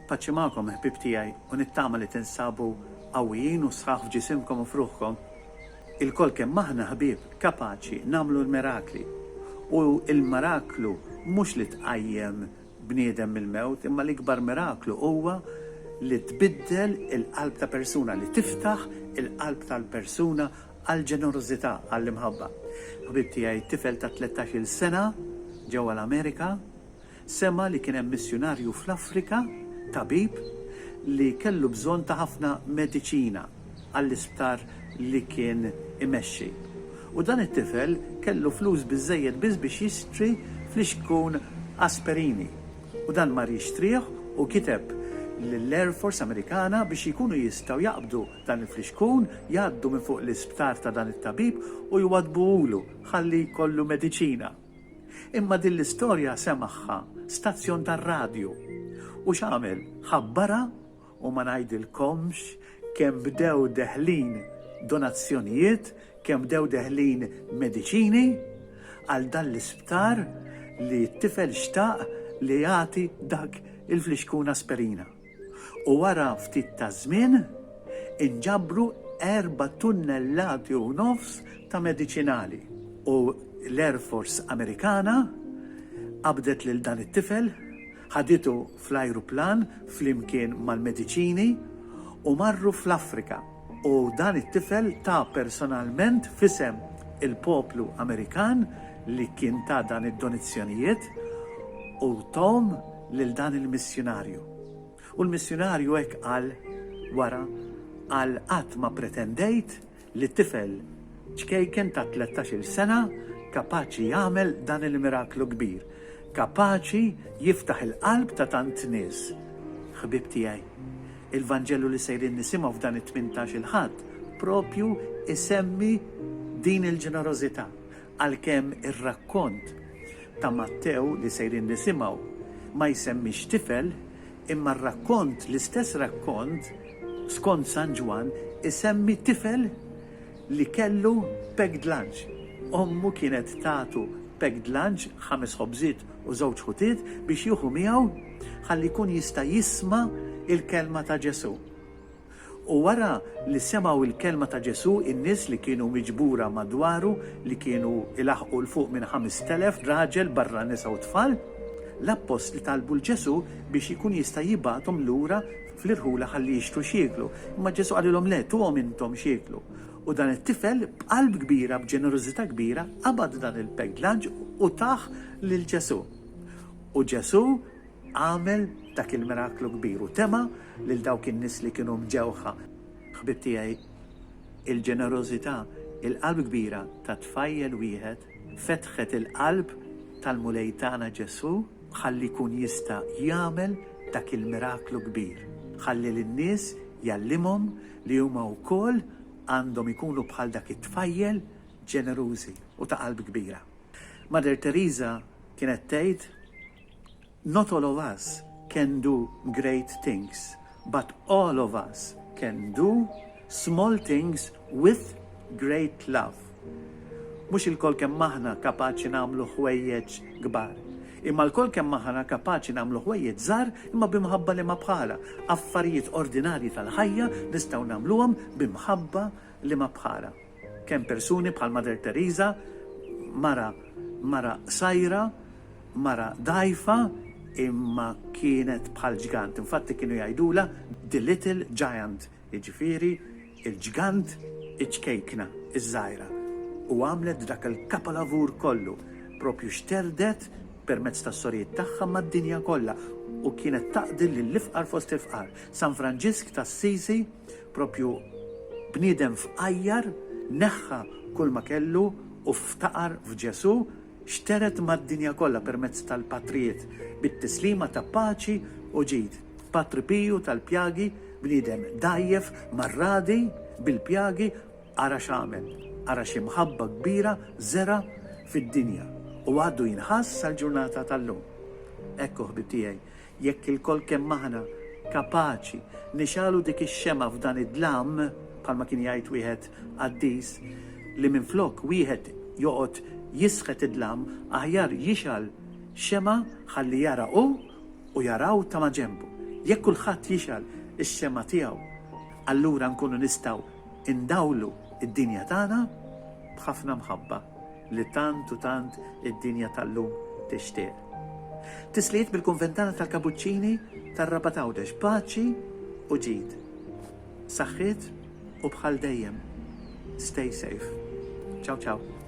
paċi magħkom ħbib tiegħi u nittama li tinsabu qawwijin u sħaħ f'ġisimkom u fruħkom. Il-kol kemm aħna ħbieb kapaċi nagħmlu l-mirakli u il-miraklu mhux li tqajjem bniedem mill-mewt, imma l-ikbar miraklu huwa li tbiddel il-qalb ta' persuna, li tiftaħ il-qalb tal-persuna għal-ġenerożità, għall-imħabba. Ħbib tiegħi tifel ta' 13-il sena ġewwa l-Amerika sema li kien hemm missjonarju fl-Afrika, tabib, li kellu bżonn ta' ħafna mediċina għall-isptar li kien imexxi. U dan it-tifel kellu flus biżżejjed biss biex jixtri fl-ixkun aspirini. U dan mar jixtrih u kiteb l-Air Force Amerikana biex jikunu jistaw jaqbdu dan il-fliexkun, jgħaddu minn fuq l-isptar ta' dan it-tabib u jwadbuhulu ħalli jkollu mediċina. Imma din l-istorja semaħħa stazzjon tar-radju. U x'għamel? Ħabbara u ma ngħidilkomx kemm bdew deħlin donazzjonijiet, kemm bdew deħlin mediċini għal dan l-isptar li t-tifel xtaq li jagħti dak il-fliexkun aspirina. U wara ftit ta' żmien inġabru 4 tunnellati u nofs ta' mediċinali. U l-Air Force Amerikana qabdet lil dan it-tifel, ħaditu fl-ajruplan flimkien mal-mediċini u marru fl-Afrika. U dan it-tifel ta' personalment fisem il-poplu Amerikan li kien ta' dan id-donazzjonijiet u tom lil dan il-missjonarju. U l-missjonarju hekk qal wara għal qatt ma pretendejt li t-tifel ċkejken ta' 13-il sena kapaċi jagħmel dan il-miraklu kbir, kapaċi jiftaħ il-qalb ta' tant nies. Ħbib tiegħi, il-Vanġelu li sejrin nisimgħu f'dan it-18 il-ħadd propju isemmi din il-ġenerożità għalkemm ir-rakkont ta' Mattew li sejrin nisimgħu ma jsemmix tifel, imma r-rakkont, l-istess rakkont, skont San Ġwan, isemmi tifel li kellu pegged lunch. Ommu kienet tagħtu pegged lunch 5 ħobżiet u 2 ħutiet biex jieħu miegħu ħalli jkun jista' jisma' il-kelma ta' Ġesu. U wara li semgħu il-kelma ta' Ġesu, in-nies li kienu miġbura madwaru, li kienu ilaħqu l-fuq minn 5,000 raġel barra nisa u tfal, l-appost li talbu l-Ġesu biex jkun jista' jibgħathom lura fl-irħula ħalli jixtru xieklu. Imma Ġesu qalilhom le, tuhom intom xieklu. U dan it-tifel b'qalb kbira, b'ġenerożità kbira, qabad dan il-pegged lunch u taħ lil Ġesu. U Ġesu għamel dak il-miraklu kbir u tema lil dawk in-nies li kienu mġewħa. Ħbib tiegħi, il-ġenerożità, il-qalb kbira ta' tfajjel wieħed fetħet il-qalb tal-mulejtana Ġesu ħalli jkun jista' jagħmel dak il-miraklu kbir. Ħalli lin-nies jallimhom li huma wkoll għandhom ikunu bħal dak it-tfajjel ġenerużi u ta' qalb kbira. Mother Teresa kienet tgħid, "Not all of us can do great things, but all of us can do small things with great love." Mhux il-kol kemm aħna kapaċi nagħmlu ħwejjeġ kbar, imma l-kol kemm aħna kapaċi nagħmlu ħwejjeġ żgħar imma bimħabba li ma bħala. Affarijiet ordinarji tal-ħajja nistgħu nagħmluhom bimħabba li ma bħala. Kemm persuni bħal Mother Teresa, mara sajra, mara dajfa, imma kienet bħal ġigant. Infatti kienu jgħidula the little giant, jiġifieri il-ġigant iċkejkna, iż-żgħira. U għamlet dak il-kapalavur kollu, propju xterdet permezz tas-sorijiet tagħha mad-dinja kollha u kienet taqdil lill-ifqar fost il-fqar. San Franġisk tas-Sisi propju bniedem fqajjar neħħa kull ma kellu u ftaqar f'Ġesu, xteret mad-dinja kollha permezz tal-patrijiet bit-tislima ta' paċi u ġid. Patri Piju tal-pjagi, bniedem dajjef marradi bil-pjagi ara x'għamel, ara xi mħabba kbira żera fid-dinja u għaddu jinħass sal-ġurnata tal-lum. Ekku ħbib tiegħi, jekk il-kol kemm aħna kapaċi nixalu dik ix-xema f'dan id-dlam bħalma kien jgħid wieħed qaddis li minflok wieħed joqgħod jisħet id-dlam aħjar jixal xema ħalli jara u jaraw ta' ma ġenbu. Jekk kulħadd jixal ix-xema tiegħu, allura nkunu nistgħu indawlu id-dinja tagħna b'ħafna mħabba li tant u tant id-dinja tal-lum tixtieq. Tisliet bil-Kunventana tal-Kapuċċini tar-Rabat Għawdex, paċi u ġid. Saħħit u bħal dejjem. Stay safe. Ciao ciao.